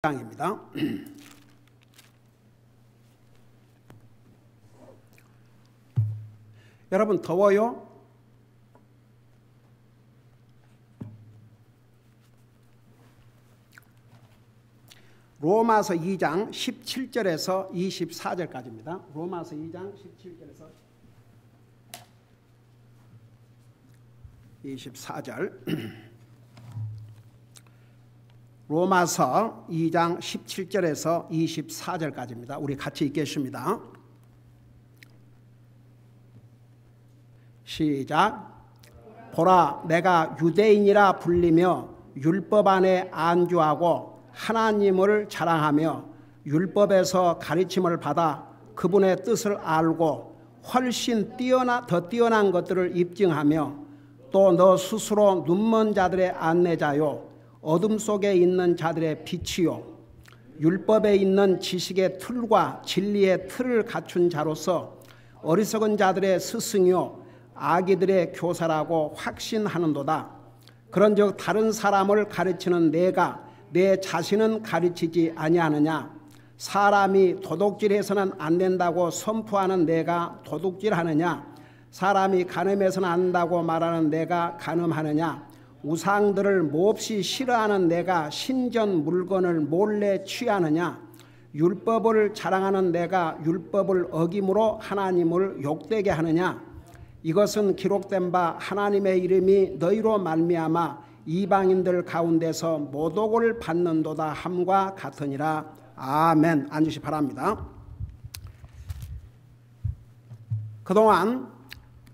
장입니다. 여러분 더워요? 로마서 2장 17절에서 24절까지입니다. 로마서 2장 17절에서 24절. 로마서 2장 17절에서 24절까지입니다. 우리 같이 읽겠습니다. 시작. 보라, 내가 유대인이라 불리며 율법 안에 안주하고 하나님을 자랑하며 율법에서 가르침을 받아 그분의 뜻을 알고 훨씬 더 뛰어난 것들을 입증하며 또 너 스스로 눈먼 자들의 안내자요 어둠 속에 있는 자들의 빛이요 율법에 있는 지식의 틀과 진리의 틀을 갖춘 자로서 어리석은 자들의 스승이요 아기들의 교사라고 확신하는도다. 그런즉 다른 사람을 가르치는 내가 내 자신은 가르치지 아니하느냐? 사람이 도둑질해서는 안 된다고 선포하는 내가 도둑질하느냐? 사람이 간음해서는 안 된다고 말하는 내가 간음하느냐? 우상들을 몹시 싫어하는 내가 신전 물건을 몰래 취하느냐? 율법을 자랑하는 내가 율법을 어김으로 하나님을 욕되게 하느냐? 이것은 기록된 바 하나님의 이름이 너희로 말미암아 이방인들 가운데서 모독을 받는도다 함과 같으니라. 아멘. 앉으시 바랍니다. 그동안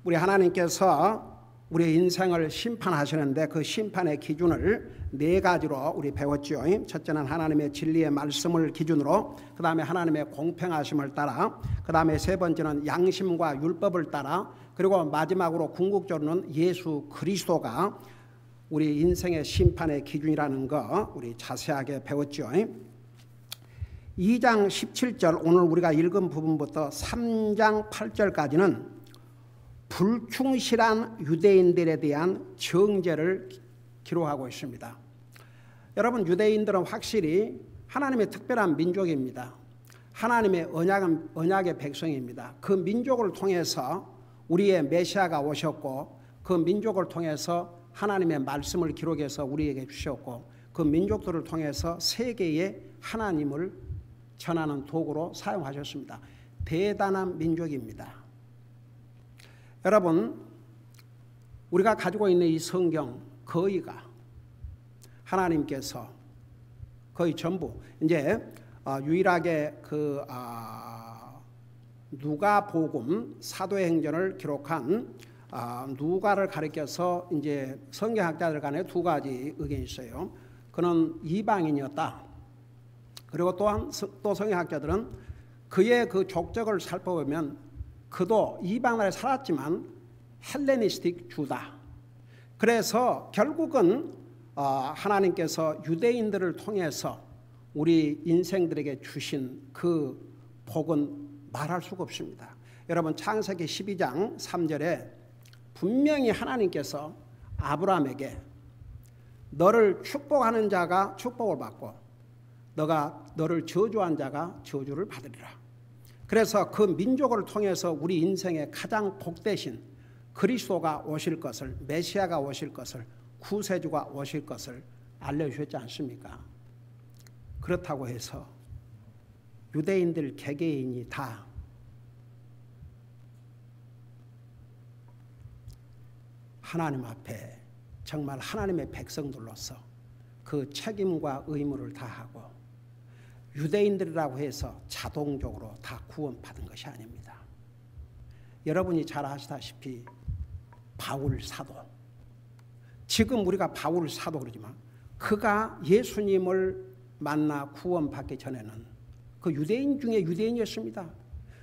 우리 하나님께서 우리 인생을 심판하시는데 그 심판의 기준을 네 가지로 우리 배웠죠. 첫째는 하나님의 진리의 말씀을 기준으로, 그 다음에 하나님의 공평하심을 따라, 그 다음에 세 번째는 양심과 율법을 따라, 그리고 마지막으로 궁극적으로는 예수 그리스도가 우리 인생의 심판의 기준이라는 거 우리 자세하게 배웠죠. 2장 17절 오늘 우리가 읽은 부분부터 3장 8절까지는 불충실한 유대인들에 대한 정죄를 기록하고 있습니다. 여러분, 유대인들은 확실히 하나님의 특별한 민족입니다. 하나님의 언약의 백성입니다. 그 민족을 통해서 우리의 메시아가 오셨고, 그 민족을 통해서 하나님의 말씀을 기록해서 우리에게 주셨고, 그 민족들을 통해서 세계에 하나님을 전하는 도구로 사용하셨습니다. 대단한 민족입니다. 여러분, 우리가 가지고 있는 이 성경 거의가 하나님께서 거의 전부 이제 유일하게 그 누가복음 사도행전을 기록한 누가를 가리켜서 이제 성경학자들 간에 두 가지 의견이 있어요. 그는 이방인이었다. 그리고 또한 또 성경학자들은 그의 그 족적을 살펴보면 그도 이방 나라에 살았지만 헬레니스틱 주다. 그래서 결국은 하나님께서 유대인들을 통해서 우리 인생들에게 주신 그 복은 말할 수가 없습니다. 여러분, 창세기 12장 3절에 분명히 하나님께서 아브라함에게 너를 축복하는 자가 축복을 받고 너를 저주한 자가 저주를 받으리라. 그래서 그 민족을 통해서 우리 인생의 가장 복되신 그리스도가 오실 것을, 메시아가 오실 것을, 구세주가 오실 것을 알려주셨지 않습니까? 그렇다고 해서 유대인들 개개인이 다 하나님 앞에 정말 하나님의 백성들로서 그 책임과 의무를 다하고 유대인들이라고 해서 자동적으로 다 구원받은 것이 아닙니다. 여러분이 잘 아시다시피 바울 사도, 지금 우리가 바울 사도 그러지만 그가 예수님을 만나 구원받기 전에는 그 유대인 중에 유대인이었습니다.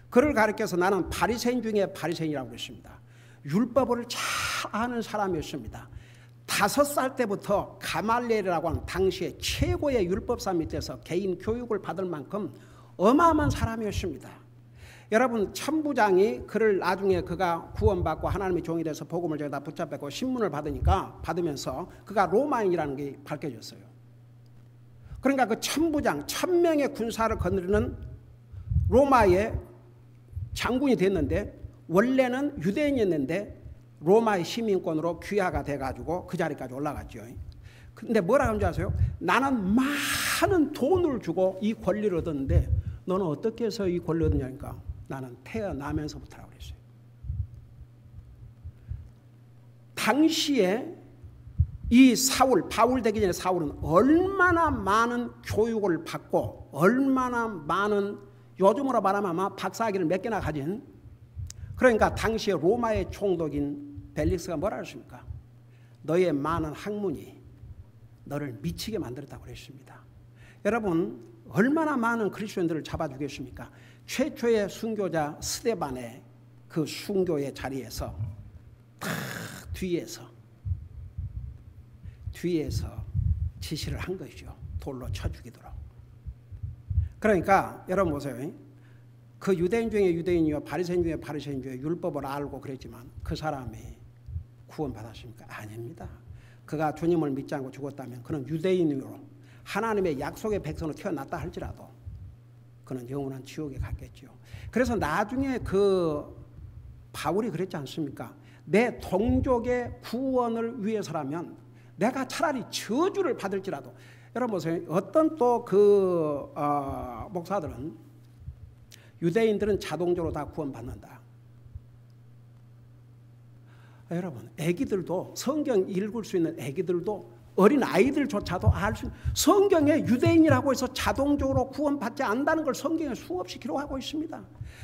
그를 가리켜서 나는 바리새인 중에 바리새인이라고 했습니다. 율법을 잘 아는 사람이었습니다. 5살 때부터 가말리엘이라고 하는 당시에 최고의 율법사 밑에서 개인 교육을 받을 만큼 어마어마한 사람이었습니다. 여러분, 천부장이 그를 나중에 그가 구원받고 하나님의 종이 돼서 복음을 저기다 붙잡고 신문을 받으면서 그가 로마인이라는 게 밝혀졌어요. 그러니까 그 천부장 1000명의 군사를 거느리는 로마의 장군이 됐는데 원래는 유대인이었는데 로마의 시민권으로 귀화가 돼가지고 그 자리까지 올라갔죠. 근데 뭐라 하는 줄 아세요? 나는 많은 돈을 주고 이 권리를 얻었는데 너는 어떻게 해서 이 권리를 얻느냐니까 나는 태어나면서부터라고 그랬어요. 당시에 이 바울 되기 전에 사울은 얼마나 많은 교육을 받고 얼마나 많은 요즘으로 말하면 아마 박사학위를 몇 개나 가진 그러니까 당시에 로마의 총독인 벨릭스가 뭐라 했습니까? 너의 많은 학문이 너를 미치게 만들었다고 그랬습니다. 여러분 얼마나 많은 그리스도인들을 잡아주겠습니까? 최초의 순교자 스데반의 그 순교의 자리에서 다 뒤에서 지시를 한 것이죠. 돌로 쳐 죽이도록. 그러니까 여러분 보세요. 그 유대인 중에 유대인이요 바리새인 중에 바리새인 중에 율법을 알고 그랬지만 그 사람이 구원받았습니까? 아닙니다. 그가 주님을 믿지 않고 죽었다면 그는 유대인으로 하나님의 약속의 백성으로 태어났다 할지라도 그는 영원한 지옥에 갔겠죠. 그래서 나중에 그 바울이 그랬지 않습니까? 내 동족의 구원을 위해서라면 내가 차라리 저주를 받을지라도 여러분 보세요. 어떤 또 그 목사들은 유대인들은 자동적으로 다 구원받는다. 여러분 애기들도 성경 읽을 수 있는 애기들도 어린 아이들조차도 알 수 있는 성경에 유대인이라고 해서 자동적으로 구원받지 않는다는 걸 성경에 수없이 기록하고 있습니다.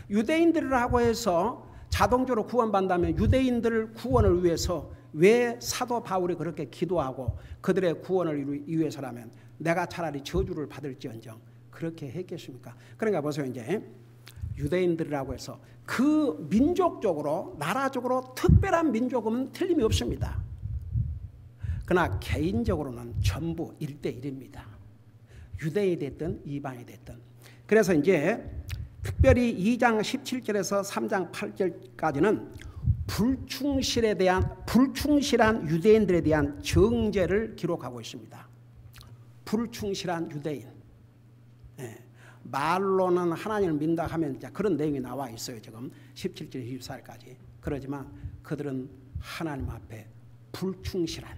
유대인들이라고 해서 자동적으로 구원받는다면 유대인들 구원을 위해서 왜 사도 바울이 그렇게 기도하고 그들의 구원을 위해서라면 내가 차라리 저주를 받을지언정 그렇게 했겠습니까? 그러니까 보세요. 이제 유대인들이라고 해서 그 민족적으로 나라적으로 특별한 민족은 틀림이 없습니다. 그러나 개인적으로는 전부 1대1입니다. 유대인이 됐든 이방이 됐든. 그래서 이제 특별히 2장 17절에서 3장 8절까지는 불충실한 유대인들에 대한 정죄를 기록하고 있습니다. 불충실한 유대인. 예. 말로는 하나님을 믿는다 하면 그런 내용이 나와 있어요. 지금 17절 24절까지. 그러지만 그들은 하나님 앞에 불충실한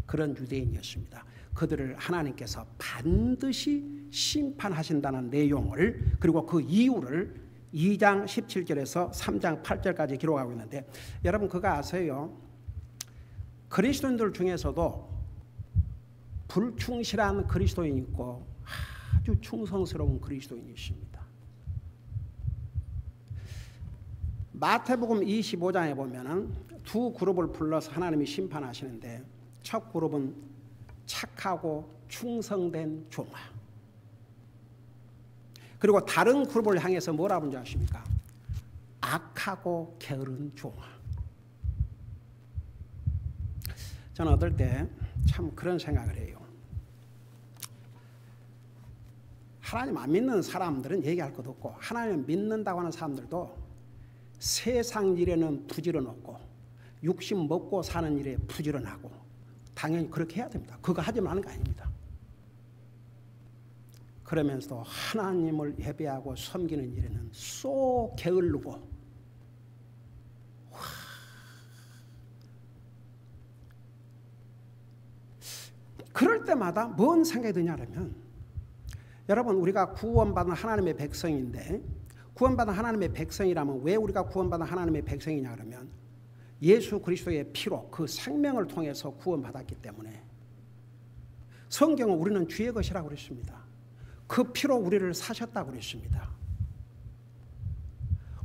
그런 유대인이었습니다. 그들을 하나님께서 반드시 심판하신다는 내용을 그리고 그 이유를 2장 17절에서 3장 8절까지 기록하고 있는데 여러분 그거 아세요? 그리스도인들 중에서도 불충실한 그리스도인이 있고 아주 충성스러운 그리스도인이 있습니다. 마태복음 25장에 보면은 두 그룹을 불러서 하나님이 심판하시는데 첫 그룹은 착하고 충성된 종아. 그리고 다른 그룹을 향해서 뭐라 부른지 아십니까? 악하고 게으른 종아. 저는 어떨 때 참 그런 생각을 해요. 하나님 안 믿는 사람들은 얘기할 것도 없고 하나님 믿는다고 하는 사람들도 세상 일에는 부지런하고 육신 먹고 사는 일에 부지런하고 당연히 그렇게 해야 됩니다. 그거 하지 말는 거 아닙니다. 그러면서도 하나님을 예배하고 섬기는 일에는 쏙 게을르고 그럴 때마다 뭔 생각이 드냐면 여러분 우리가 구원받은 하나님의 백성인데 구원받은 하나님의 백성이라면 왜 우리가 구원받은 하나님의 백성이냐 그러면 예수 그리스도의 피로 그 생명을 통해서 구원받았기 때문에 성경은 우리는 주의 것이라고 그랬습니다. 그 피로 우리를 사셨다고 그랬습니다.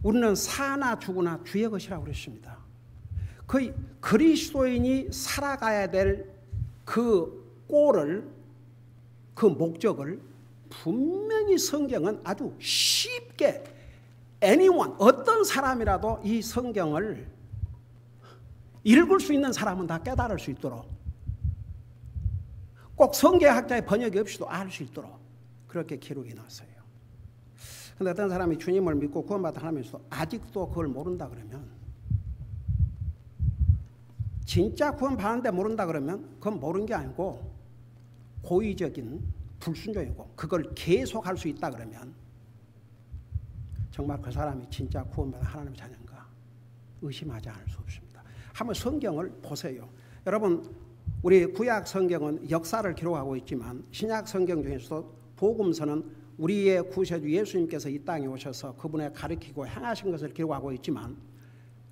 우리는 사나 죽으나 주의 것이라고 그랬습니다. 그 그리스도인이 살아가야 될 그 꼴을 그 목적을 분명히 성경은 아주 쉽게 anyone 어떤 사람이라도 이 성경을 읽을 수 있는 사람은 다 깨달을 수 있도록 꼭 성경학자의 번역이 없이도 알 수 있도록 그렇게 기록해 놨어요. 그런데 어떤 사람이 주님을 믿고 구원받아 하면서 아직도 그걸 모른다 그러면 진짜 구원받는데 모른다 그러면 그건 모르는 게 아니고 고의적인 불순종이고 그걸 계속할 수 있다 그러면 정말 그 사람이 진짜 구원받은 하나님의 자녀인가 의심하지 않을 수 없습니다. 한번 성경을 보세요. 여러분 우리 구약 성경은 역사를 기록하고 있지만 신약 성경 중에서도 복음서는 우리의 구세주 예수님께서 이 땅에 오셔서 그분의 가르치고 행하신 것을 기록하고 있지만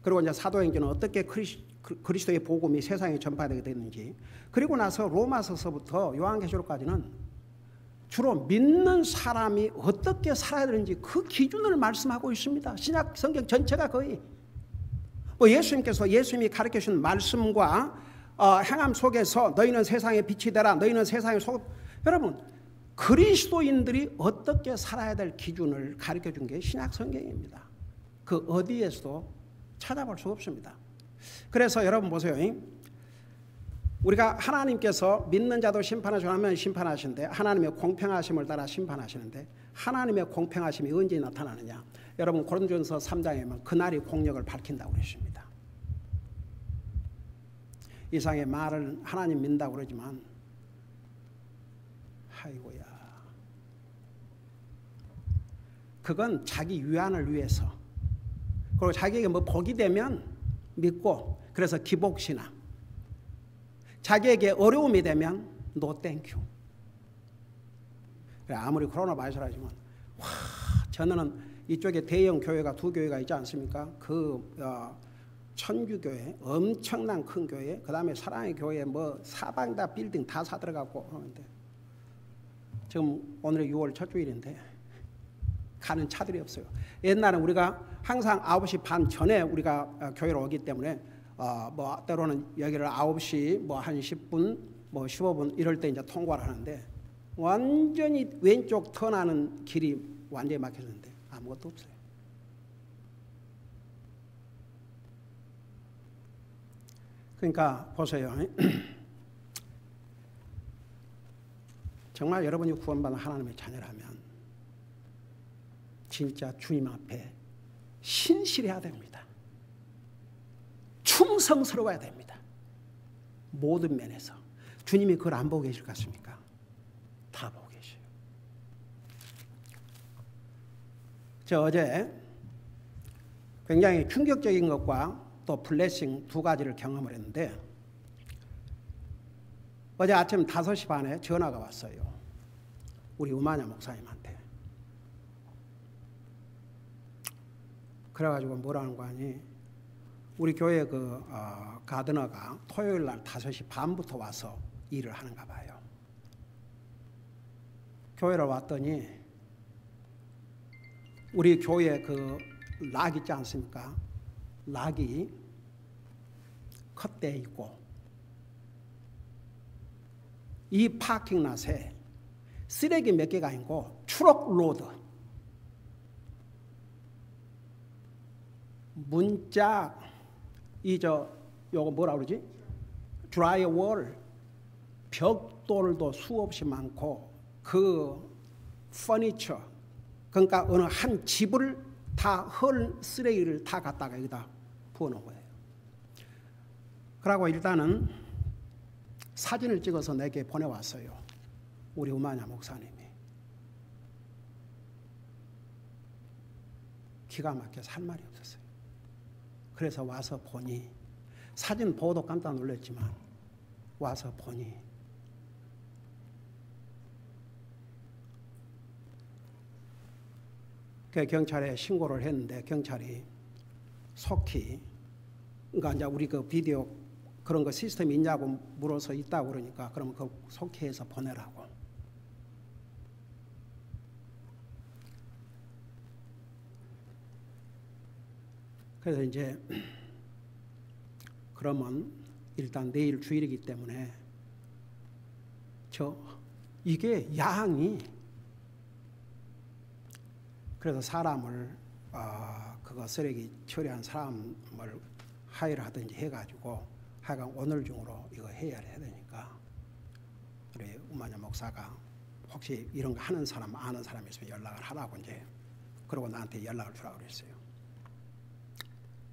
그리고 이제 사도행전은 어떻게 그리스도의 복음이 세상에 전파되게 됐는지 그리고 나서 로마서서부터 요한계시록까지는 주로 믿는 사람이 어떻게 살아야 되는지 그 기준을 말씀하고 있습니다. 신약 성경 전체가 거의 예수님이 가르쳐 주신 말씀과 행함 속에서 너희는 세상의 빛이 되라 너희는 세상의 소금. 여러분 그리스도인들이 어떻게 살아야 될 기준을 가르쳐 준 게 신약 성경입니다. 그 어디에서도 찾아볼 수 없습니다. 그래서 여러분 보세요. 우리가 하나님께서 믿는 자도 심판하시면 심판하시는데 하나님의 공평하심을 따라 심판하시는데 하나님의 공평하심이 언제 나타나느냐. 여러분 고린도전서 3장에 보면 그날이 공력을 밝힌다고 그랬습니다. 이상의 말을 하나님 믿는다고 그러지만 아이고야 그건 자기 위안을 위해서 그리고 자기에게 뭐 복이 되면 믿고 그래서 기복신앙 자기에게 어려움이 되면 노 땡큐. 아무리 코로나 바이러스라지만 저는 이쪽에 대형 교회가 두 교회가 있지 않습니까? 천주교회 엄청난 큰 교회 그 다음에 사랑의 교회 뭐 사방 다 빌딩 다 사들어가고 하는데 지금 오늘이 6월 첫 주일인데 가는 차들이 없어요. 옛날에 우리가 항상 9시 반 전에 우리가 교회로 오기 때문에 뭐 때로는 여기를 9시 뭐 한 10분 뭐 15분 이럴 때 이제 통과를 하는데 완전히 왼쪽 턴하는 길이 완전히 막혔는데 아무것도 없어요. 그러니까 보세요. 정말 여러분이 구원받은 하나님의 자녀라면 진짜 주님 앞에 신실해야 됩니다. 충성스러워야 됩니다. 모든 면에서. 주님이 그걸 안 보고 계실 것 같습니까? 다 보고 계셔요. 저 어제 굉장히 충격적인 것과 또 블레싱 두 가지를 경험을 했는데 어제 아침 5시 반에 전화가 왔어요. 우리 우마냐 목사님한테. 그래가지고 뭐라는 거 아니 우리 교회 가드너가 토요일 날 5시 반부터 와서 일을 하는가 봐요. 교회를 왔더니 우리 교회 락 있지 않습니까? 락이 컷되어 있고 이 파킹랏에 쓰레기 몇 개가 있고 트럭 로드 문자 요거 뭐라 그러지? 드라이월 벽돌도 수없이 많고 퍼니처 그러니까 어느 한 집을 다 헐 쓰레기를 다 갖다가 여기다 부어놓은 거예요. 그러고 일단은 사진을 찍어서 내게 보내왔어요. 우리 우마냐 목사님이. 기가 막혀서 할 말이 없었어요. 그래서 와서 보니 사진 보고도 깜짝 놀랐지만 와서 보니 그 경찰에 신고를 했는데 경찰이 속히 그러니까 이제 우리 그 비디오 그런 거 시스템이 있냐고 물어서 있다고 그러니까 그러면 그 속히 해서 보내라고. 그래서 이제 그러면 일단 내일 주일이기 때문에 이게 야항이 그래서 사람을 그거 쓰레기 처리한 사람을 하이를 하든지 해가지고 하여간 오늘 중으로 이거 해야 되니까 우리 우마냐 목사가 혹시 이런 거 하는 사람 아는 사람 있으면 연락을 하라고 이제 그러고 나한테 연락을 주라고 그랬어요.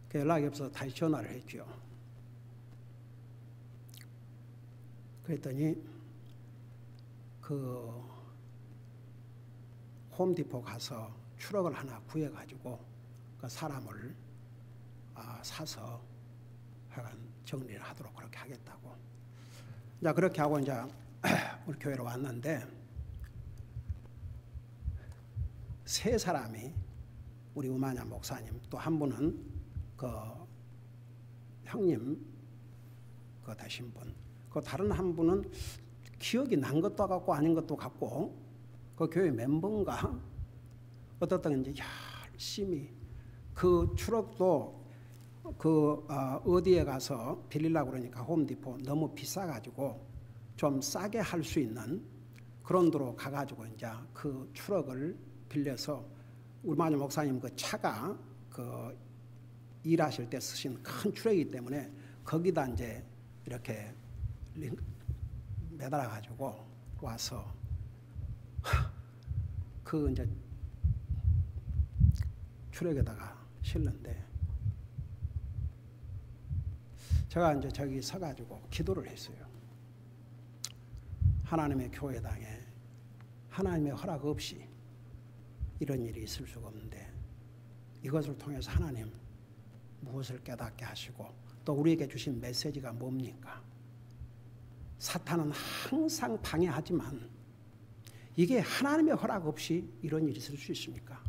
그 연락이 없어서 다시 전화를 했죠. 그랬더니 홈디포 가서 트럭을 하나 구해가지고 그 사람을 사서 하여간 정리를 하도록 그렇게 하겠다고. 이제 그렇게 하고 이제 우리 교회로 왔는데 세 사람이 우리 우마냐 목사님 또 한 분은 그 형님 그 되신 분, 그 다른 한 분은 기억이 난 것도 같고 아닌 것도 같고 그 교회 멤버인가 어떻든 이제 열심히 그 트럭도 그 어디에 가서 빌리려고 그러니까 홈디포 너무 비싸가지고 좀 싸게 할 수 있는 그런 데로 가가지고 이제 그 트럭을 빌려서 우마냐 목사님 그 차가 그 일하실 때 쓰신 큰 트럭이기 때문에 거기다 이제 이렇게 매달아 가지고 와서 그 이제 트럭에다가 실는데 제가 이제 저기 서가지고 기도를 했어요. 하나님의 교회당에 하나님의 허락 없이 이런 일이 있을 수가 없는데 이것을 통해서 하나님 무엇을 깨닫게 하시고 또 우리에게 주신 메시지가 뭡니까? 사탄은 항상 방해하지만 이게 하나님의 허락 없이 이런 일이 있을 수 있습니까?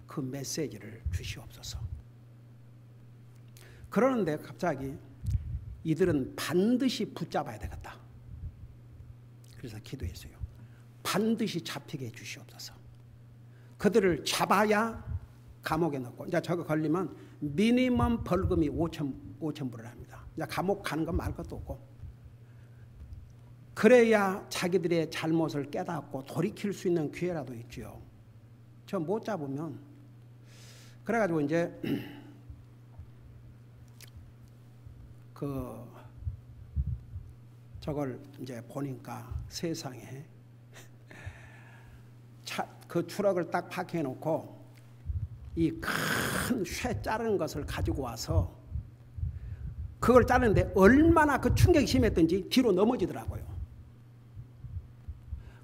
그 메시지를 주시옵소서. 그러는데 갑자기 이들은 반드시 붙잡아야 되겠다. 그래서 기도했어요. 반드시 잡히게 해주시옵소서. 그들을 잡아야 감옥에 넣고 이제 저거 걸리면 미니멈 벌금이 5천 불을 합니다. 이제 감옥 가는 건 말 것도 없고 그래야 자기들의 잘못을 깨닫고 돌이킬 수 있는 기회라도 있지요. 저 못 잡으면 그래가지고 이제 그 저걸 이제 보니까 세상에 그 트럭을 딱 파킹해 놓고 이 큰 쇠 자르는 것을 가지고 와서 그걸 자르는데 얼마나 그 충격이 심했던지 뒤로 넘어지더라고요.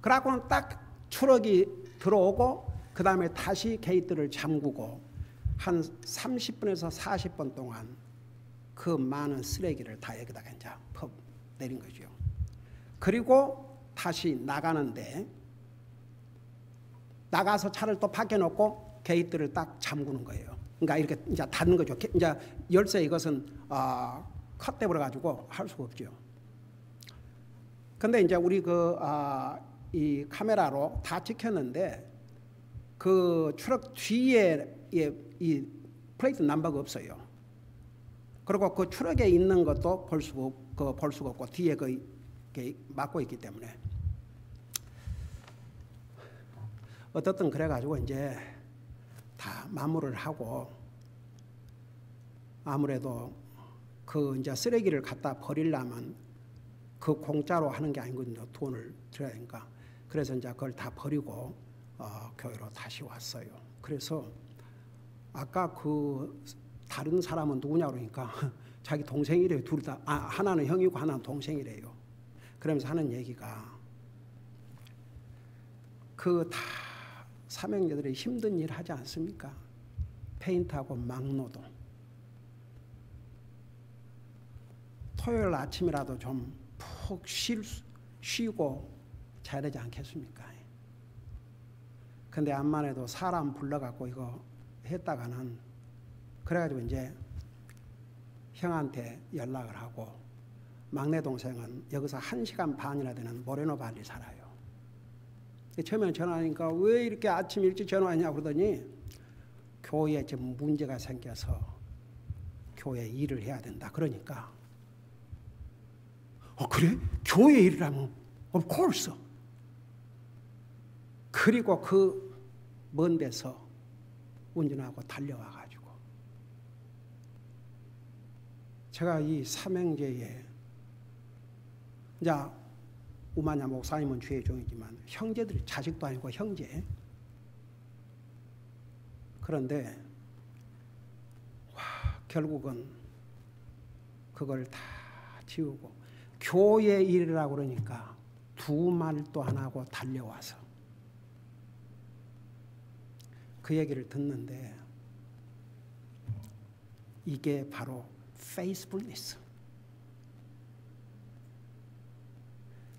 그래갖고는 딱 트럭이 들어오고 그 다음에 다시 게이트를 잠그고 한 30분에서 40분 동안 그 많은 쓰레기를 다 여기다가 이제 퍽 내린 거죠. 그리고 다시 나가는데 나가서 차를 또 밖에 놓고 게이트를 딱 잠그는 거예요. 그러니까 이렇게 이제 닫는 거죠. 이제 열쇠 이것은 컷돼 버려 가지고 할 수가 없죠. 근데 이제 우리 이 카메라로 다 찍혔는데 그 트럭 뒤에 이 플레이트 넘버가 없어요. 그리고 그 트럭에 있는 것도 볼 수가 없고 뒤에 막고 있기 때문에 어떻든 그래가지고 이제 다 마무리를 하고 아무래도 그 이제 쓰레기를 갖다 버리려면 그 공짜로 하는 게 아니거든요. 돈을 들여야 하니까. 그래서 이제 그걸 다 버리고 교회로 다시 왔어요. 그래서 아까 그 다른 사람은 누구냐 그러니까 자기 동생이래요. 둘 다. 하나는 형이고 하나는 동생이래요. 그러면서 하는 얘기가 그 다 삼형제들이 힘든 일 하지 않습니까? 페인트하고 막노동. 토요일 아침이라도 좀 푹 쉬고 자야 되지 않겠습니까? 근데 암만 해도 사람 불러갖고 이거 했다가는 그래가지고 이제 형한테 연락을 하고 막내 동생은 여기서 1시간 반이나 되는 모레노 발리 살아요. 처음에 전화하니까 왜 이렇게 아침 일찍 전화하냐고 그러더니 교회에 좀 문제가 생겨서 교회 일을 해야 된다. 그러니까 그래? 교회 일을 하면 of course. 그리고 그 먼 데서 운전하고 달려와가지고 제가 이 삼형제에 이제 우마냐 목사님은 주의 종이지만 형제들이 자식도 아니고 형제. 그런데 결국은 그걸 다 지우고 교회 일이라고 그러니까 두 말도 안 하고 달려와서 그 얘기를 듣는데 이게 바로 페이스풀니스.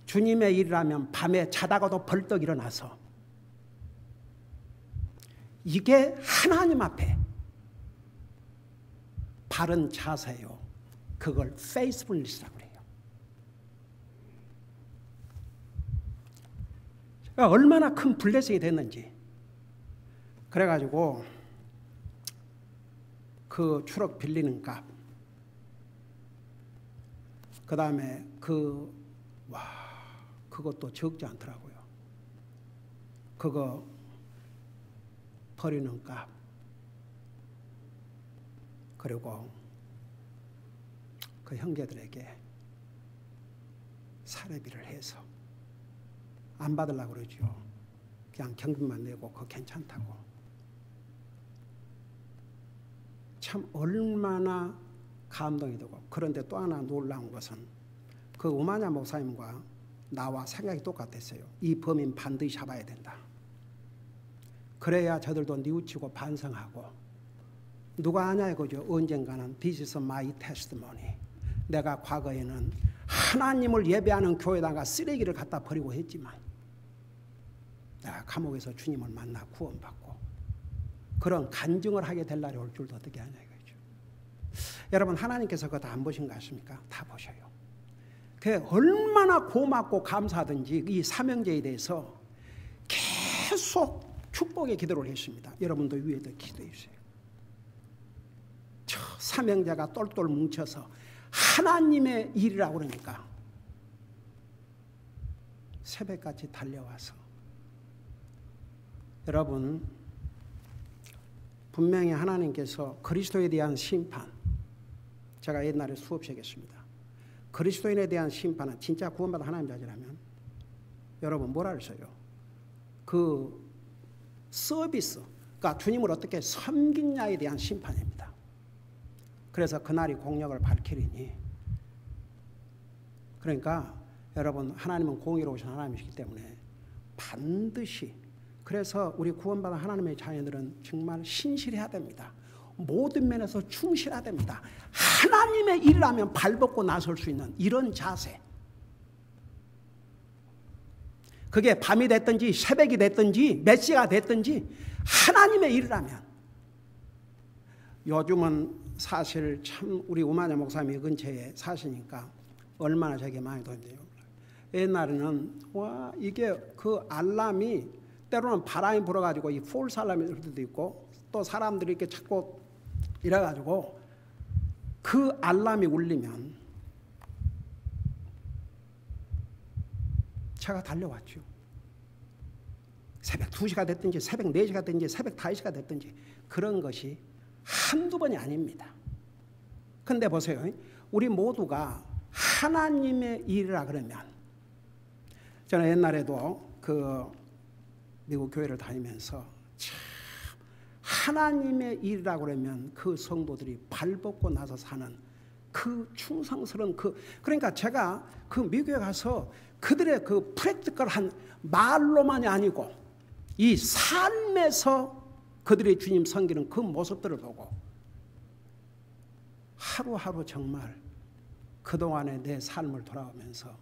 주님의 일이라면 밤에 자다가도 벌떡 일어나서 이게 하나님 앞에 바른 자세요. 그걸 페이스풀니스라고 해요. 얼마나 큰 블레싱이 됐는지. 그래가지고 그 추럭 빌리는 값, 그 다음에 그것도 적지 않더라고요. 그거 버리는 값, 그리고 그 형제들에게 사례비를 해서 안 받으려고 그러죠. 그냥 경비만 내고 그거 괜찮다고. 참 얼마나 감동이 되고. 그런데 또 하나 놀라운 것은 그 우마냐 목사님과 나와 생각이 똑같았어요. 이 범인 반드시 잡아야 된다. 그래야 저들도 뉘우치고 반성하고, 누가 아냐 이거죠. 언젠가는 This is my testimony. 내가 과거에는 하나님을 예배하는 교회다가 쓰레기를 갖다 버리고 했지만 내가 감옥에서 주님을 만나 구원받고 그런 간증을 하게 될 날이 올 줄도 어떻게 아냐 이거죠. 여러분, 하나님께서 그거 다 안 보신 거 아십니까? 다 보셔요. 그게 얼마나 고맙고 감사하든지 이 사명제에 대해서 계속 축복의 기도를 했습니다. 여러분도 위에도 기도해 주세요. 저 사명자가 똘똘 뭉쳐서 하나님의 일이라고 그러니까 새벽같이 달려와서, 여러분, 분명히 하나님께서 그리스도에 대한 심판, 제가 옛날에 수업 시작했습니다. 그리스도인에 대한 심판은 진짜 구원받은 하나님 자녀라면 여러분 뭐라 했어요? 그 서비스, 그러니까 주님을 어떻게 섬기냐에 대한 심판입니다. 그래서 그날이 공력을 밝히리니, 그러니까 여러분, 하나님은 공의로우신 하나님이시기 때문에 반드시, 그래서 우리 구원받은 하나님의 자녀들은 정말 신실해야 됩니다. 모든 면에서 충실해야 됩니다. 하나님의 일이라면 발벗고 나설 수 있는 이런 자세. 그게 밤이 됐든지 새벽이 됐든지 몇 시가 됐든지 하나님의 일이라면. 요즘은 사실 참 우리 우마냐 목사님이 근처에 사시니까 얼마나 저게 많이 도움돼요. 옛날에는 와, 이게 그 알람이 때로는 바람이 불어가지고 이 폴스 알람이 들 때도 있고, 또 사람들이 이렇게 자꾸 이래가지고 그 알람이 울리면 제가 달려왔죠. 새벽 2시가 됐든지 새벽 4시가 됐든지 새벽 5시가 됐든지 그런 것이 한두 번이 아닙니다. 근데 보세요. 우리 모두가 하나님의 일이라 그러면, 저는 옛날에도 그 미국 교회를 다니면서 참 하나님의 일이라 그러면 그 성도들이 발벗고 나서 사는 그 충성스러운 그러니까 제가 그 미국에 가서 그들의 그 프랙티컬한 말로만이 아니고 이 삶에서 그들의 주님 섬기는 그 모습들을 보고 하루하루 정말 그동안의 내 삶을 돌아오면서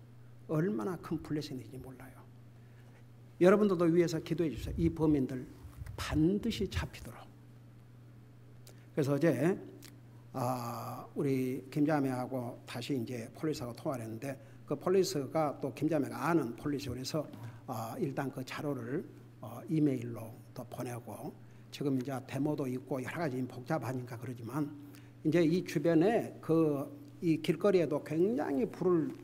얼마나 큰 블레싱인지 몰라요. 여러분들도 위해서 기도해 주세요. 이 범인들 반드시 잡히도록. 그래서 어제 우리 김자매하고 다시 이제 폴리스하고 통화를 했는데, 그 폴리스가 또 김자매가 아는 폴리스, 그래서 일단 그 자료를 이메일로 또 보내고, 지금 이제 데모도 있고 여러 가지 복잡하니까 그러지만 이제 이 주변에 이 길거리에도 굉장히 불을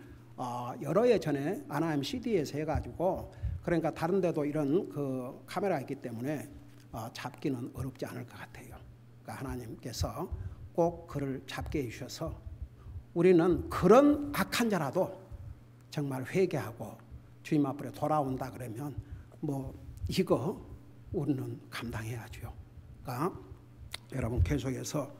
여러 해 전에 아나임 CD에서 해가지고, 그러니까 다른 데도 이런 그 카메라가 있기 때문에 잡기는 어렵지 않을 것 같아요. 그러니까 하나님께서 꼭 그를 잡게 해주셔서 우리는 그런 악한 자라도 정말 회개하고 주님 앞으로 돌아온다 그러면 뭐 이거 우리는 감당해야죠. 그러니까 여러분 계속해서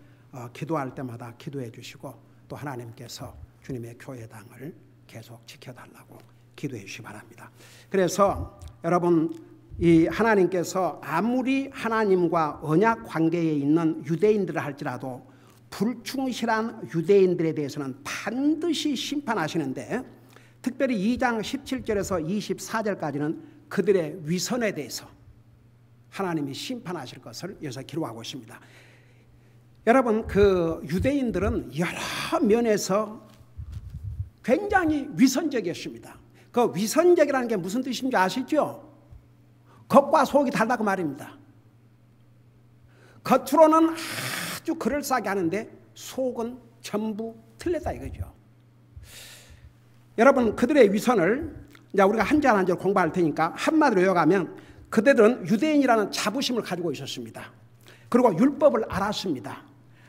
기도할 때마다 기도해 주시고, 또 하나님께서 주님의 교회당을 계속 지켜달라고 기도해 주시기 바랍니다. 그래서 여러분 이 하나님께서 아무리 하나님과 언약 관계에 있는 유대인들을 할지라도 불충실한 유대인들에 대해서는 반드시 심판하시는데, 특별히 2장 17절에서 24절까지는 그들의 위선에 대해서 하나님이 심판하실 것을 여기서 기록하고 있습니다. 여러분, 그 유대인들은 여러 면에서 굉장히 위선적이었습니다. 그 위선적이라는 게 무슨 뜻인지 아시죠? 겉과 속이 달라고 말입니다. 겉으로는 아주 그럴싸하게 하는데 속은 전부 틀렸다 이거죠. 여러분, 그들의 위선을 이제 우리가 한 절 한 절 공부할 테니까 한마디로 요약하면 그들은 유대인이라는 자부심을 가지고 있었습니다. 그리고 율법을 알았습니다.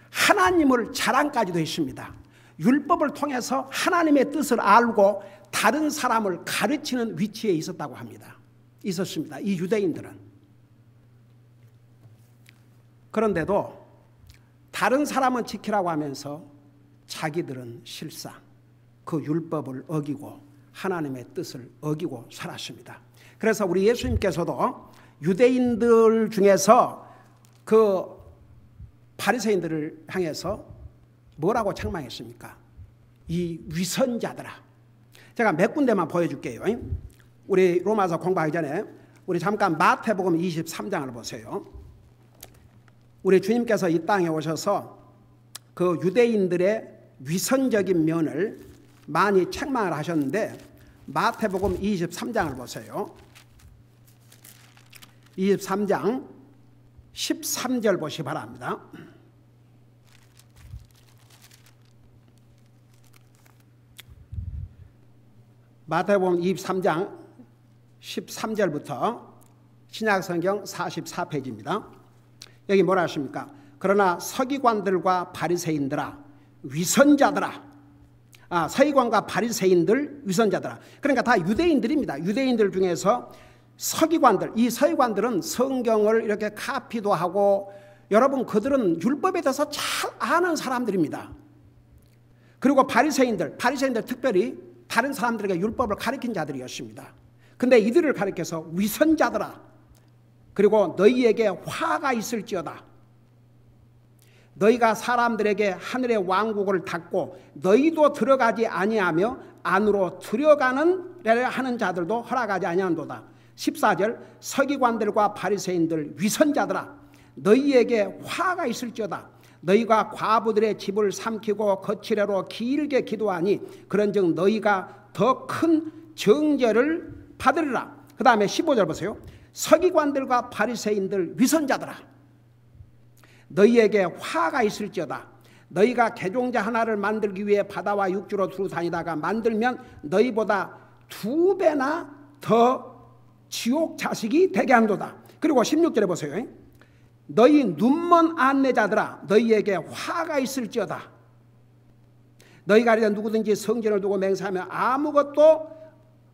하나님을 자랑까지도 했습니다. 율법을 통해서 하나님의 뜻을 알고 다른 사람을 가르치는 위치에 있었다고 합니다. 있었습니다. 이 유대인들은. 그런데도 다른 사람은 지키라고 하면서 자기들은 실상 그 율법을 어기고 하나님의 뜻을 어기고 살았습니다. 그래서 우리 예수님께서도 유대인들 중에서 그 바리새인들을 향해서 뭐라고 책망했습니까? 이 위선자들아. 제가 몇 군데만 보여줄게요. 우리 로마서 공부하기 전에 우리 잠깐 마태복음 23장을 보세요. 우리 주님께서 이 땅에 오셔서 그 유대인들의 위선적인 면을 많이 책망을 하셨는데, 마태복음 23장을 보세요. 23장 13절 보시기 바랍니다. 마태복음 23장 13절부터 신약성경 44페이지입니다. 여기 뭐라 하십니까? 그러나 서기관들과 바리새인들아 위선자들아. 서기관과 바리새인들 위선자들아. 그러니까 다 유대인들입니다. 유대인들 중에서 서기관들, 이 서기관들은 성경을 이렇게 카피도 하고, 여러분 그들은 율법에 대해서 잘 아는 사람들입니다. 그리고 바리새인들 특별히 다른 사람들에게 율법을 가르친 자들이었습니다. 근데 이들을 가르쳐서 위선자들아, 그리고 너희에게 화가 있을지어다. 너희가 사람들에게 하늘의 왕국을 닫고 너희도 들어가지 아니하며 안으로 들어가는 하는 자들도 허락하지 아니한도다. 14절 서기관들과 바리새인들 위선자들아 너희에게 화가 있을지어다. 너희가 과부들의 집을 삼키고 거칠애로 길게 기도하니 그런즉 너희가 더 큰 정죄를 받으리라. 그 다음에 15절 보세요. 서기관들과 바리새인들 위선자들아 너희에게 화가 있을지어다. 너희가 개종자 하나를 만들기 위해 바다와 육지로 두루 다니다가 만들면 너희보다 2배나 더 지옥 자식이 되게 한도다. 그리고 16절에 보세요. 너희 눈먼 안내자들아 너희에게 화가 있을지어다. 너희가 이르되 누구든지 성전을 두고 맹세하면 아무것도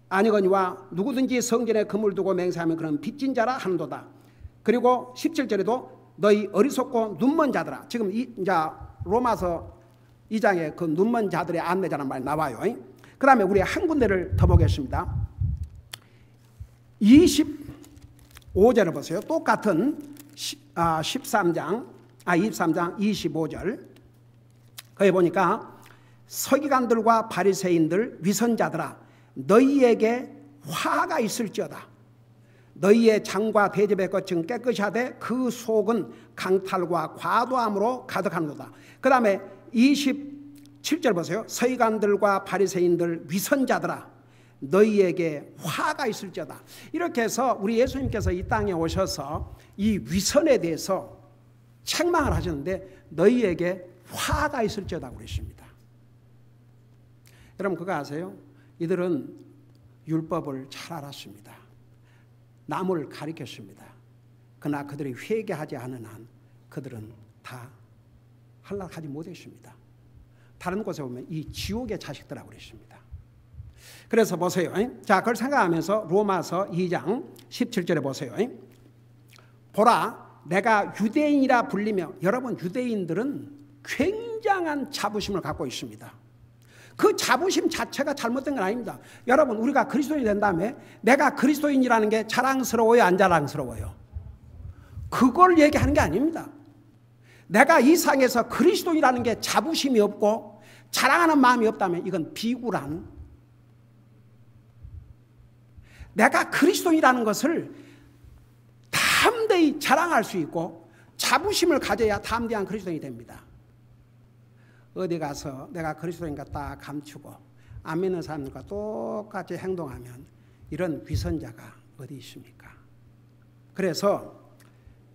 아니거니와 누구든지 성전에 금을 두고 맹세하면 그는 빚진 자라 하는도다. 그리고 17절에도 너희 어리석고 눈먼 자들아. 지금 이제 로마서 2장에 그 눈먼 자들의 안내자라는 말이 나와요. 그 다음에 우리 한 군데를 더 보겠습니다. 25절을 보세요. 똑같은 23장 25절 거기 보니까 서기관들과 바리새인들 위선자들아 너희에게 화가 있을지어다. 너희의 장과 대접의 것은 깨끗이 하되 그 속은 강탈과 과도함으로 가득하노다. 그 다음에 27절 보세요. 서기관들과 바리새인들 위선자들아 너희에게 화가 있을지어다. 이렇게 해서 우리 예수님께서 이 땅에 오셔서 이 위선에 대해서 책망을 하셨는데 너희에게 화가 있을지어다 그러십니다. 여러분 그거 아세요? 이들은 율법을 잘 알았습니다. 남을 가리켰습니다. 그러나 그들이 회개하지 않은 한 그들은 다 할락하지 못했습니다. 다른 곳에 보면 이 지옥의 자식들이라고 그랬습니다. 그래서 보세요. 자, 그걸 생각하면서 로마서 2장 17절에 보세요. 보라 내가 유대인이라 불리며. 여러분 유대인들은 굉장한 자부심을 갖고 있습니다. 그 자부심 자체가 잘못된 건 아닙니다. 여러분, 우리가 그리스도인이 된 다음에 내가 그리스도인이라는 게 자랑스러워요, 안 자랑스러워요? 그걸 얘기하는 게 아닙니다. 내가 이 상에서 그리스도인이라는 게 자부심이 없고 자랑하는 마음이 없다면 이건 비굴한, 내가 그리스도인이라는 것을 담대히 자랑할 수 있고 자부심을 가져야 담대한 그리스도인이 됩니다. 어디 가서 내가 그리스도인가 딱 감추고 안 믿는 사람들과 똑같이 행동하면 이런 위선자가 어디 있습니까? 그래서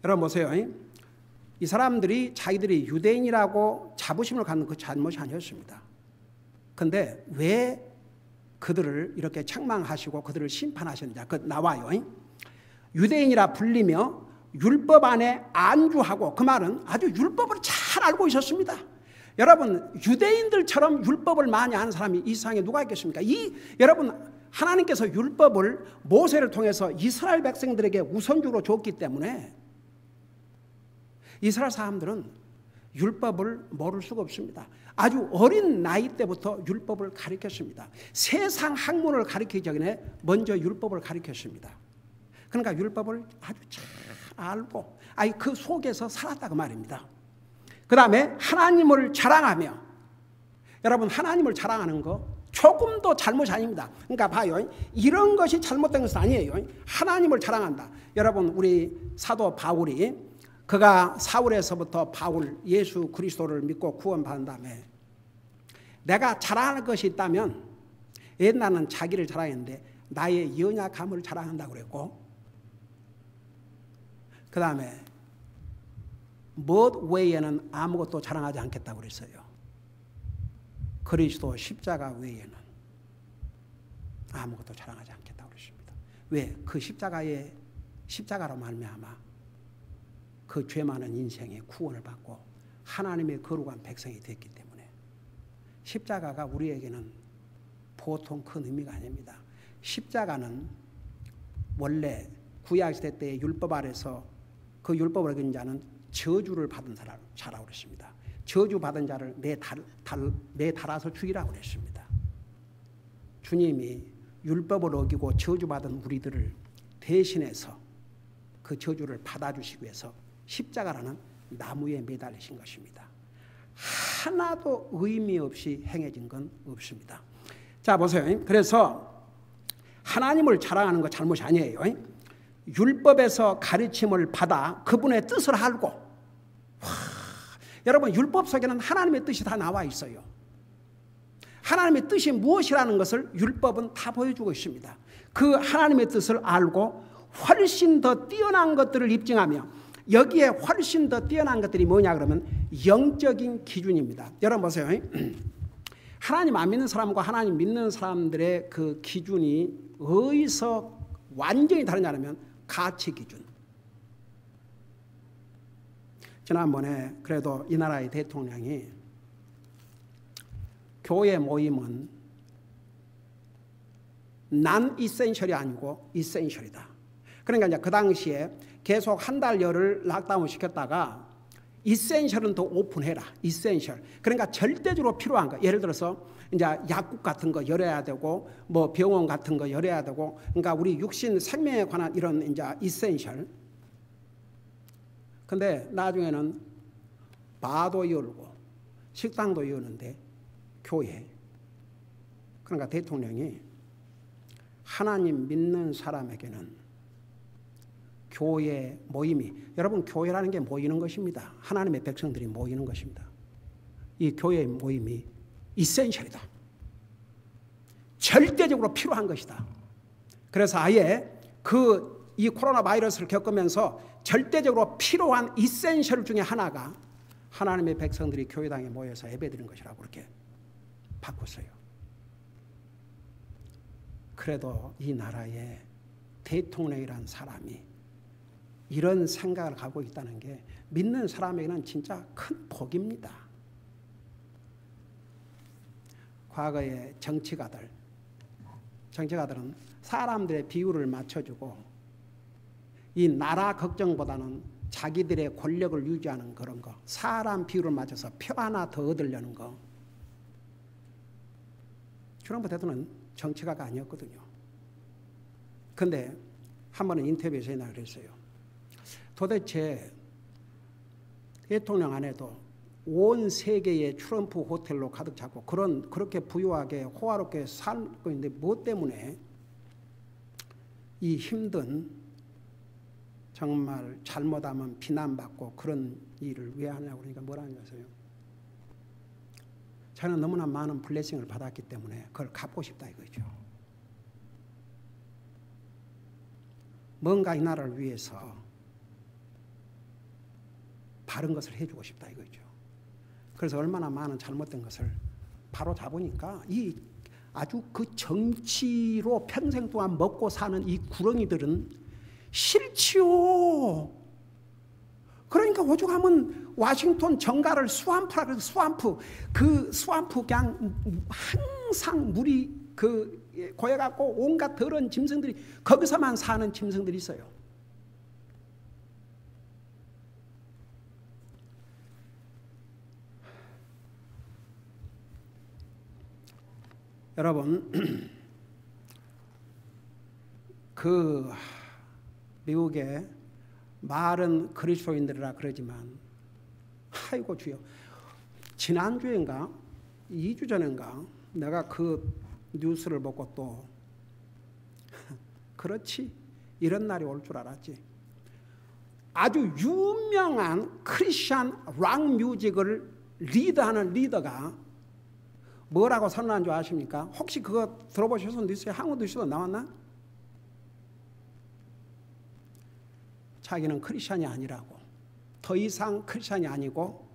여러분 보세요. 이 사람들이 자기들이 유대인이라고 자부심을 갖는 그 잘못이 아니었습니다. 그런데 왜 그들을 이렇게 책망하시고 그들을 심판하셨는지 그 나와요. 유대인이라 불리며 율법 안에 안주하고, 그 말은 아주 율법을 잘 알고 있었습니다. 여러분, 유대인들처럼 율법을 많이 아는 사람이 이 세상에 누가 있겠습니까? 여러분, 하나님께서 율법을 모세를 통해서 이스라엘 백성들에게 우선적으로 줬기 때문에 이스라엘 사람들은 율법을 모를 수가 없습니다. 아주 어린 나이 때부터 율법을 가르쳤습니다. 세상 학문을 가르치기 전에 먼저 율법을 가르쳤습니다. 그러니까 율법을 아주 잘 알고 그 속에서 살았다 그 말입니다. 그 다음에 하나님을 자랑하며, 여러분 하나님을 자랑하는 거 조금도 잘못이 아닙니다. 그러니까 봐요, 이런 것이 잘못된 것은 아니에요. 하나님을 자랑한다. 여러분, 우리 사도 바울이 그가 사울에서부터 예수 그리스도를 믿고 구원받은 다음에 내가 자랑할 것이 있다면 옛날은 자기를 자랑했는데 나의 연약함을 자랑한다고 그랬고, 그 다음에 무엇 외에는 아무것도 자랑하지 않겠다고 그랬어요. 그리스도 십자가 외에는 아무것도 자랑하지 않겠다고 그랬습니다. 왜? 그 십자가로 말미암아 그 죄 많은 인생의 구원을 받고 하나님의 거룩한 백성이 됐기 때문에 십자가가 우리에게는 보통 큰 의미가 아닙니다. 십자가는 원래 구약시대 때의 율법 아래서 그 율법을 어긴 자는 저주를 받은 자라고 그랬습니다. 저주받은 자를 내달아서 죽이라고 그랬습니다. 주님이 율법을 어기고 저주받은 우리들을 대신해서 그 저주를 받아주시기 위해서 십자가라는 나무에 매달리신 것입니다. 하나도 의미 없이 행해진 건 없습니다. 자 보세요. 그래서 하나님을 자랑하는 거 잘못이 아니에요. 율법에서 가르침을 받아 그분의 뜻을 알고, 여러분 율법 속에는 하나님의 뜻이 다 나와 있어요. 하나님의 뜻이 무엇이라는 것을 율법은 다 보여주고 있습니다. 그 하나님의 뜻을 알고 훨씬 더 뛰어난 것들을 입증하며, 여기에 훨씬 더 뛰어난 것들이 뭐냐 그러면 영적인 기준입니다. 여러분 보세요. 하나님 안 믿는 사람과 하나님 믿는 사람들의 그 기준이 어디서 완전히 다르냐면 가치 기준. 지난번에 그래도 이 나라의 대통령이 교회 모임은 난 이센셜이 아니고 이센셜이다. 그러니까 이제 그 당시에 계속 한 달여를 락다운 시켰다가 이센셜은 더 오픈해라. 이센셜. 그러니까 절대적으로 필요한 거. 예를 들어서 이제 약국 같은 거 열어야 되고, 뭐 병원 같은 거 열어야 되고, 그러니까 우리 육신 생명에 관한 이런 이제 이센셜. 근데 나중에는 바도 열고 식당도 여는데 교회. 그러니까 대통령이 하나님 믿는 사람에게는 교회 모임이, 여러분 교회라는 게 모이는 것입니다. 하나님의 백성들이 모이는 것입니다. 이 교회 모임이 이센셜이다. 절대적으로 필요한 것이다. 그래서 아예 이 코로나 바이러스를 겪으면서 절대적으로 필요한 이센셜 중에 하나가 하나님의 백성들이 교회당에 모여서 예배드리는 것이라고 그렇게 바꿨어요. 그래도 이 나라의 대통령이란 사람이 이런 생각을 갖고 있다는 게 믿는 사람에게는 진짜 큰 복입니다. 과거의 정치가들은 사람들의 비율을 맞춰주고 이 나라 걱정보다는 자기들의 권력을 유지하는 그런 거, 사람 비율을 맞춰서 표 하나 더 얻으려는 거, 트럼프 대통령은 정치가가 아니었거든요. 근데 한 번은 인터뷰에서 이날 그랬어요. 도대체 대통령 안에도 온 세계의 트럼프 호텔로 가득 차고 그렇게 부유하게 호화롭게 살고 있는데 뭐 때문에 이 힘든 정말 잘못하면 비난받고 그런 일을 왜 하냐고 그러니까 뭐라 하냐서요. 저는 너무나 많은 블레싱을 받았기 때문에 그걸 갚고 싶다 이거죠. 뭔가 이 나라를 위해서 바른 것을 해주고 싶다 이거죠. 그래서 얼마나 많은 잘못된 것을 바로 잡으니까 이 아주 그 정치로 평생 동안 먹고 사는 이 구렁이들은 싫지요. 그러니까 오죽하면 워싱턴 정가를 스왑프라 그래서 스왑프 그 스왑프 그냥 항상 물이 고여갖고 온갖 더러운 짐승들이 거기서만 사는 짐승들이 있어요. 여러분 그 미국의 말은 그리스도인들이라 그러지만 아이고 주여 지난주인가 2주 전인가 내가 그 뉴스를 보고 또 그렇지 이런 날이 올 줄 알았지. 아주 유명한 크리스찬 락 뮤직을 리드하는 리더가 뭐라고 선언한 줄 아십니까? 혹시 그거 들어보셔서 뉴스에 한국 뉴스도 나왔나? 자기는 크리스찬이 아니라고, 더 이상 크리스찬이 아니고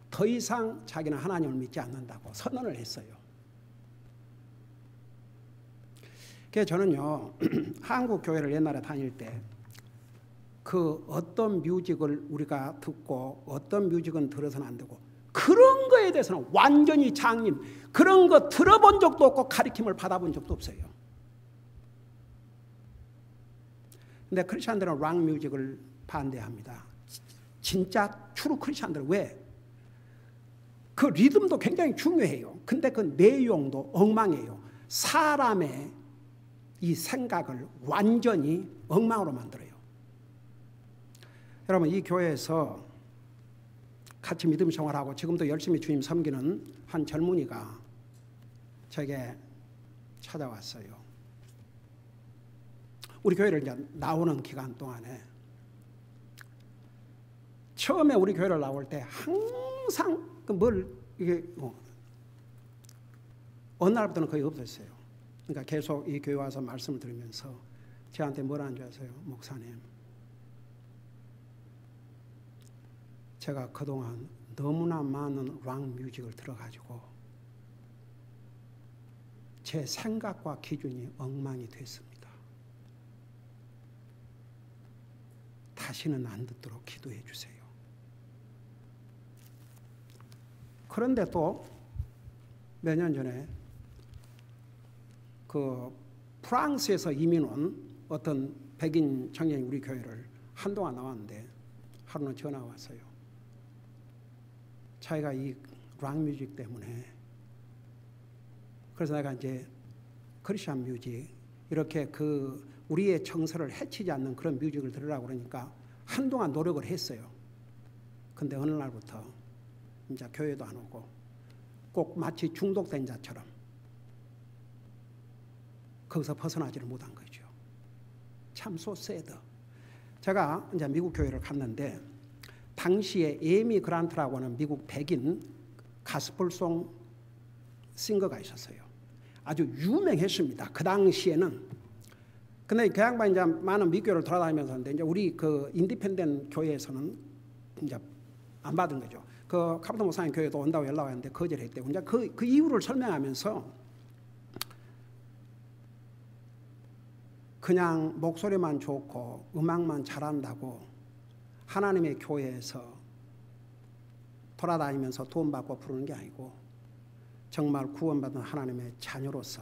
더 이상 자기는 하나님을 믿지 않는다고 선언을 했어요. 그래서 저는요 한국 교회를 옛날에 다닐 때 그 어떤 뮤직을 우리가 듣고 어떤 뮤직은 들어서는 안 되고 그런 거에 대해서는 완전히 장님 그런 거 들어본 적도 없고 가르침을 받아본 적도 없어요. 근데 크리스찬들은 락 뮤직을 반대합니다. 진짜 트루 크리스찬들은 왜? 그 리듬도 굉장히 중요해요. 근데 그 내용도 엉망이에요. 사람의 이 생각을 완전히 엉망으로 만들어요. 여러분 이 교회에서 같이 믿음 생활하고 지금도 열심히 주님 섬기는 한 젊은이가 저에게 찾아왔어요. 우리 교회를 이제 나오는 기간 동안에 처음에 우리 교회를 나올 때 항상 이게 어느 날부터는 거의 없었어요. 그러니까 계속 이 교회 와서 말씀을 들으면서 저한테 뭐라는 줄 아세요? 목사님, 제가 그동안 너무나 많은 락 뮤직을 들어가지고 제 생각과 기준이 엉망이 됐습니다. 다시는 안 듣도록 기도해 주세요. 그런데 또 몇 년 전에 그 프랑스에서 이민 온 어떤 백인 청년이 우리 교회를 한동안 나왔는데 하루는 전화가 왔어요. 자기가 이 락 뮤직 때문에 그래서 내가 이제 크리스천 뮤직 이렇게 그 우리의 정서를 해치지 않는 그런 뮤직을 들으라고 그러니까 한동안 노력을 했어요. 근데 어느 날부터 이제 교회도 안 오고 꼭 마치 중독된 자처럼 거기서 벗어나지를 못한 거죠. 참 소새드. 제가 이제 미국 교회를 갔는데 당시에 에미 그란트라고 하는 미국 백인 가스펠송 싱거가 있었어요. 아주 유명했습니다. 그 당시에는. 근데 그 양반이 이제 많은 미교를 돌아다니면서 하는데 이제 우리 그 인디펜던트 교회에서는 이제 안 받은 거죠. 그 카프터 목사님 교회도 온다고 연락 왔는데 거절했대요. 이제 그 이유를 설명하면서 그냥 목소리만 좋고 음악만 잘한다고 하나님의 교회에서 돌아다니면서 돈 받고 부르는 게 아니고 정말 구원받은 하나님의 자녀로서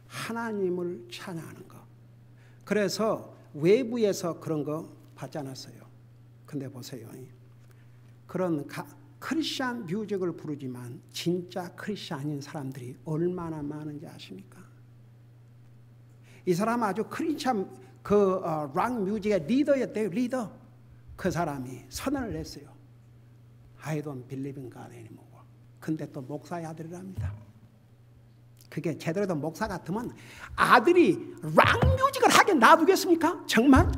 하나님을 찬양하는 거. 그래서 외부에서 그런 거 받지 않았어요. 근데 보세요. 그런 크리스찬 뮤직을 부르지만 진짜 크리스찬인 사람들이 얼마나 많은지 아십니까? 이 사람 아주 크리스찬 락 뮤직의 리더였대요. 리더. 그 사람이 선언을 했어요. I don't believe in God anymore. 근데 또 목사의 아들이랍니다. 그게 제대로 된 목사 같으면 아들이 락 뮤직을 하게 놔두겠습니까? 정말?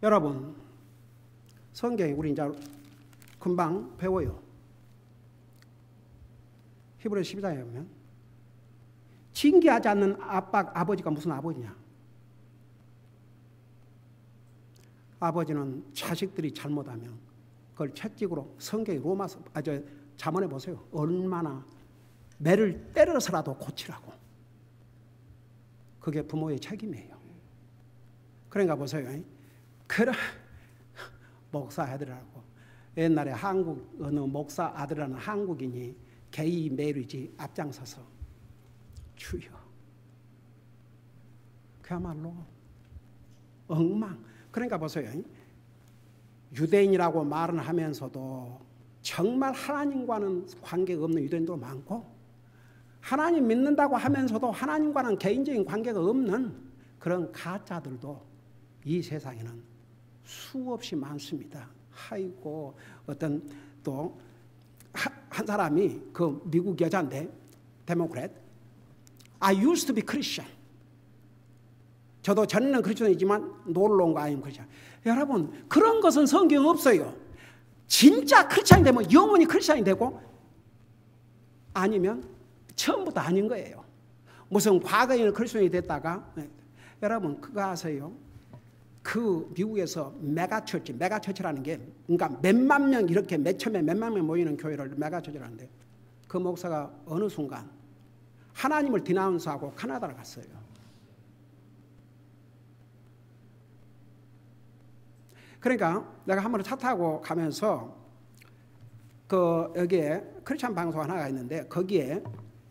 여러분, 성경에 우리 이제 금방 배워요. 히브리서 12장에 보면 징계하지 않는 아버지가 무슨 아버지냐? 아버지는 자식들이 잘못하면 그걸 채찍으로 성경의 로마서 잠언에 보세요. 얼마나 매를 때려서라도 고치라고. 그게 부모의 책임이에요. 그러니까 보세요. 그래 목사 아들이라고 옛날에 한국 어느 목사 아들이라는 한국인이 게이 메리지 앞장서서 주여 그야말로 엉망. 그러니까 보세요. 유대인이라고 말은 하면서도 정말 하나님과는 관계가 없는 유대인도 많고 하나님 믿는다고 하면서도 하나님과는 개인적인 관계가 없는 그런 가짜들도 이 세상에는 수없이 많습니다. 아이고 어떤 또 한 사람이 그 미국 여자인데 데모크렛 I used to be Christian. 저도 전에는 크리스천이지만 놀러 온 거 아니면 크리스천. 여러분 그런 것은 성경에 없어요. 진짜 크리스천이 되면 영원히 크리스천이 되고 아니면 처음부터 아닌 거예요. 무슨 과거에는 크리스천이 됐다가 여러분 그거 아세요? 그 미국에서 메가처치라는 게 그러니까 몇만 명 이렇게 맨 처음에 몇만 명 모이는 교회를 메가처치라는데 그 목사가 어느 순간 하나님을 디나운스하고 캐나다를 갔어요. 그러니까 내가 한 번 차 타고 가면서 그 여기에 크리스찬 방송 하나가 있는데 거기에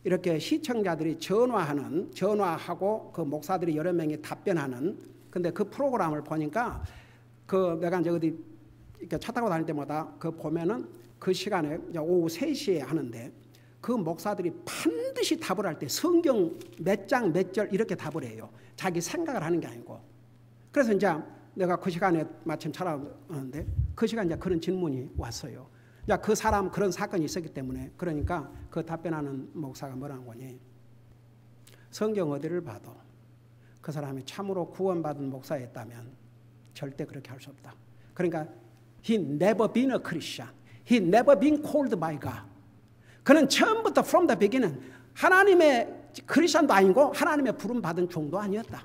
이렇게 시청자들이 전화하고 그 목사들이 여러 명이 답변하는 근데 그 프로그램을 보니까 그 내가 이제 어디 이렇게 차 타고 다닐 때마다 그 보면은 그 시간에 이제 오후 3시에 하는데 그 목사들이 반드시 답을 할 때 성경 몇 장 몇 절 이렇게 답을 해요. 자기 생각을 하는 게 아니고. 그래서 이제 내가 그 시간에 마침 찾아오는데 그 시간 이제 그런 질문이 왔어요. 이제 그 사람 그런 사건이 있었기 때문에 그러니까 그 답변하는 목사가 뭐라는 거니? 성경 어디를 봐도 그 사람이 참으로 구원받은 목사였다면 절대 그렇게 할 수 없다. 그러니까 he never been a Christian. He never been called by God. 그는 처음부터 from the beginning 하나님의 크리스천도 아니고 하나님의 부름 받은 종도 아니었다.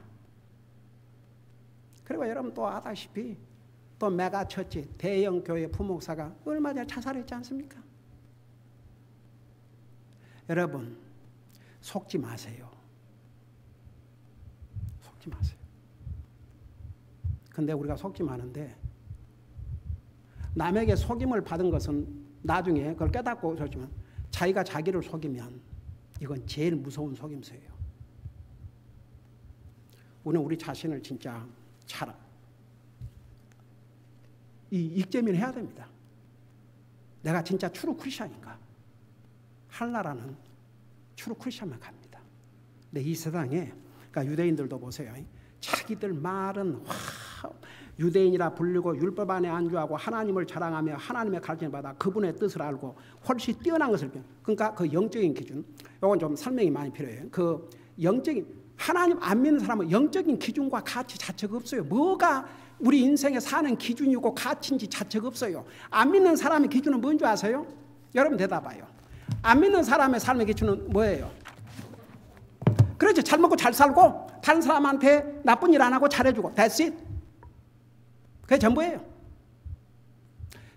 그리고 여러분 또 아다시피 또 메가처치 대형 교회 부목사가 얼마 전에 자살했지 않습니까? 여러분 속지 마세요. 속지 마세요. 근데 우리가 속지 마는데 남에게 속임을 받은 것은 나중에 그걸 깨닫고 그렇지만 자기가 자기를 속이면 이건 제일 무서운 속임수예요. 우리는 우리 자신을 진짜 잘 익제면 해야 됩니다. 내가 진짜 트루 크리스천인가? 할나라는 트루 크리스천만 갑니다. 근데 이 세상에 그러니까 유대인들도 보세요. 자기들 말은 유대인이라 불리고 율법 안에 안주하고 하나님을 자랑하며 하나님의 가르침을 받아 그분의 뜻을 알고 훨씬 뛰어난 것을 그러니까 그 영적인 기준 이건 좀 설명이 많이 필요해요. 그 영적인 하나님 안 믿는 사람은 영적인 기준과 가치 자체가 없어요. 뭐가 우리 인생에 사는 기준이고 가치인지 자체가 없어요. 안 믿는 사람의 기준은 뭔지 아세요? 여러분 대답해요. 안 믿는 사람의 삶의 기준은 뭐예요? 그렇지. 잘 먹고 잘 살고 다른 사람한테 나쁜 일 안 하고 잘해주고 That's it. 그게 전부예요.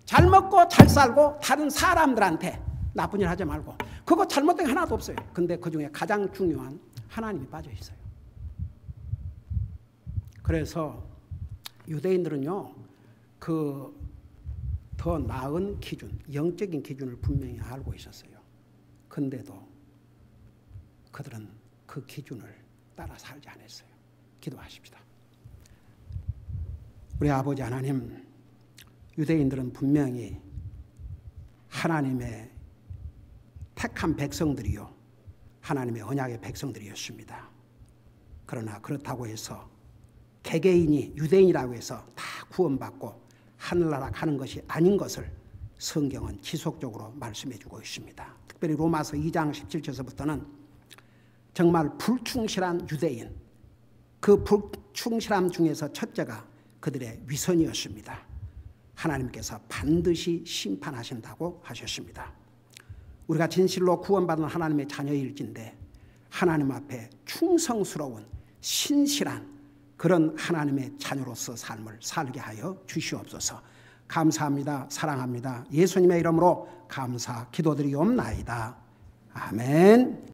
잘 먹고 잘 살고 다른 사람들한테 나쁜 일 하지 말고 그거 잘못된 게 하나도 없어요. 근데 그중에 가장 중요한 하나님이 빠져 있어요. 그래서 유대인들은요 그 더 나은 기준, 영적인 기준을 분명히 알고 있었어요. 근데도 그들은 그 기준을 따라 살지 않았어요. 기도하십시다. 우리 아버지 하나님, 유대인들은 분명히 하나님의 택한 백성들이요, 하나님의 언약의 백성들이었습니다. 그러나 그렇다고 해서 개개인이 유대인이라고 해서 다 구원받고 하늘나라 가는 것이 아닌 것을 성경은 지속적으로 말씀해 주고 있습니다. 특별히 로마서 2장 17절서부터는 정말 불충실한 유대인, 그 불충실함 중에서 첫째가 그들의 위선이었습니다. 하나님께서 반드시 심판하신다고 하셨습니다. 우리가 진실로 구원받은 하나님의 자녀일진데 하나님 앞에 충성스러운 신실한 그런 하나님의 자녀로서 삶을 살게 하여 주시옵소서. 감사합니다. 사랑합니다. 예수님의 이름으로 감사 기도드리옵나이다. 아멘.